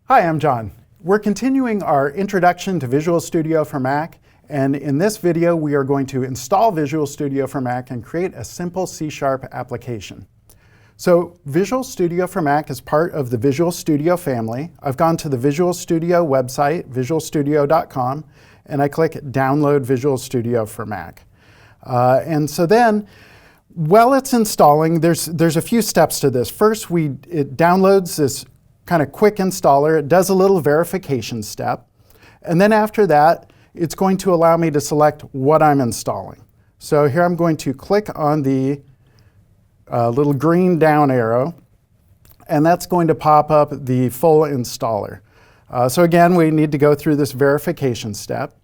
Hi, I'm John. We're continuing our introduction to Visual Studio for Mac, and in this video we are going to install Visual Studio for Mac and create a simple C# application. So Visual Studio for Mac is part of the Visual Studio family. I've gone to the Visual Studio website, visualstudio.com, and I click Download Visual Studio for Mac. And so then, while it's installing, there's a few steps to this. First, it downloads this kind of quick installer. It does a little verification step. And then after that, it's going to allow me to select what I'm installing. So here I'm going to click on the little green down arrow, and that's going to pop up the full installer. So again, we need to go through this verification step.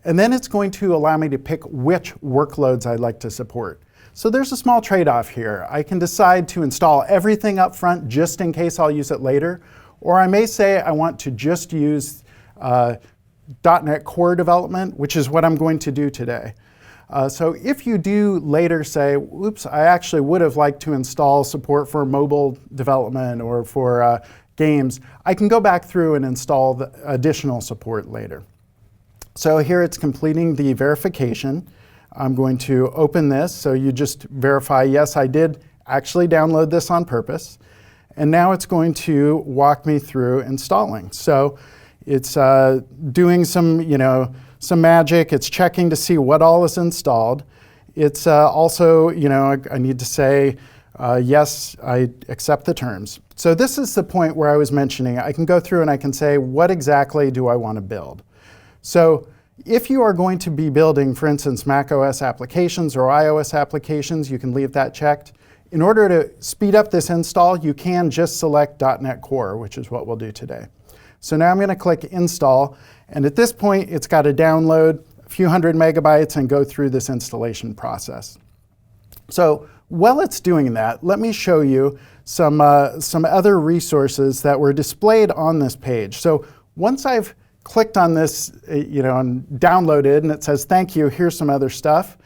And then it's going to allow me to pick which workloads I'd like to support. So there's a small trade-off here. I can decide to install everything up front just in case I'll use it later, or I may say I want to just use dotNET Core development, which is what I'm going to do today. So if you do later say, oops, I actually would have liked to install support for mobile development or for games, I can go back through and install the additional support later. So here it's completing the verification. I'm going to open this, so you just verify, yes, I did actually download this on purpose. And now it's going to walk me through installing. So it's doing some magic. It's checking to see what all is installed. It's also, I need to say, yes, I accept the terms. So this is the point where I was mentioning. I can go through and I can say, what exactly do I want to build? So if you are going to be building, for instance, macOS applications or iOS applications, you can leave that checked. In order to speed up this install, you can just select dotNET Core, which is what we'll do today. So now I'm going to click Install, and at this point, it's got to download a few hundred megabytes and go through this installation process. So while it's doing that, let me show you some other resources that were displayed on this page. So once I've clicked on this, and downloaded, and it says, thank you, here's some other stuff.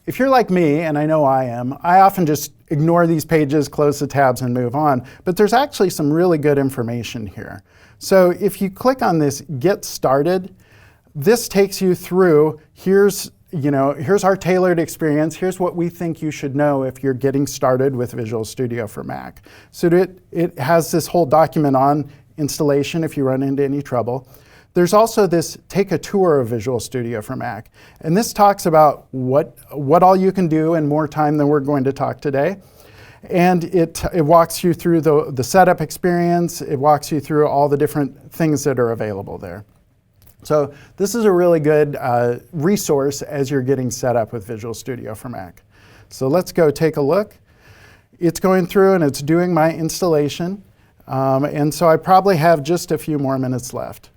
If you're like me, and I know I am, I often just ignore these pages, close the tabs, and move on. But there's actually some really good information here. So if you click on this Get Started, this takes you through, here's our tailored experience. Here's what we think you should know if you're getting started with Visual Studio for Mac. So it has this whole document on installation if you run into any trouble. There's also this Take a Tour of Visual Studio for Mac. And this talks about what all you can do in more time than we're going to talk today. And it walks you through the setup experience. It walks you through all the different things that are available there. So this is a really good resource as you're getting set up with Visual Studio for Mac. So let's go take a look. It's going through and it's doing my installation. And so I probably have just a few more minutes left.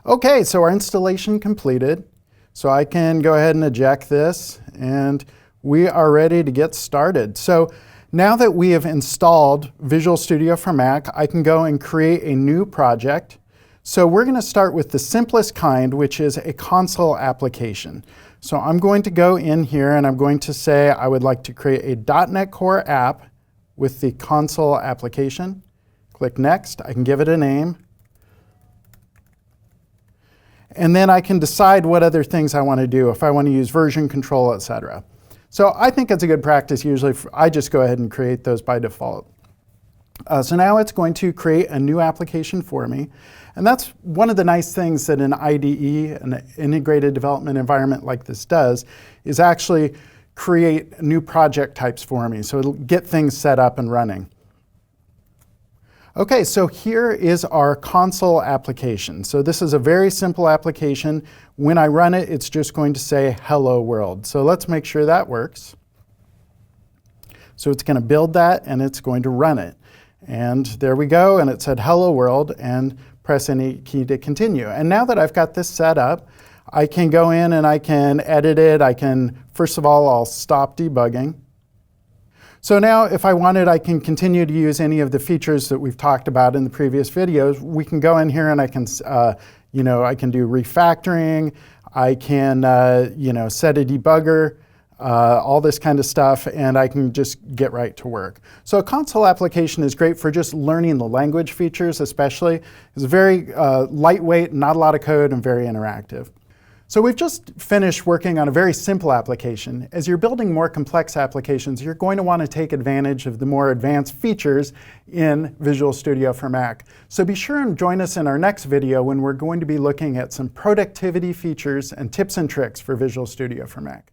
OK, so our installation completed. So I can go ahead and eject this, and we are ready to get started. So now that we have installed Visual Studio for Mac, I can go and create a new project. So we're going to start with the simplest kind, which is a console application. So I'm going to go in here, and I'm going to say I would like to create a dotNET Core app with the console application. Click Next. I can give it a name. And then I can decide what other things I want to do, if I want to use version control, et cetera. So I think it's a good practice. Usually, I just go ahead and create those by default. So now it's going to create a new application for me. And that's one of the nice things that an IDE, an integrated development environment like this does, is actually create new project types for me. So it'll get things set up and running. OK, so here is our console application. So this is a very simple application. When I run it, it's just going to say hello world. So let's make sure that works. So it's going to build that, and it's going to run it. And there we go. And it said hello world, and press any key to continue. And now that I've got this set up, I can go in and I can edit it. I can, first of all, I'll stop debugging. So now if I wanted, I can continue to use any of the features that we've talked about in the previous videos. We can go in here and I can, I can do refactoring. I can, set a debugger. all this kind of stuff, and I can just get right to work. So a console application is great for just learning the language features especially. It's very lightweight, not a lot of code, and very interactive. So we've just finished working on a very simple application. As you're building more complex applications, you're going to want to take advantage of the more advanced features in Visual Studio for Mac. So be sure and join us in our next video when we're going to be looking at some productivity features and tips and tricks for Visual Studio for Mac.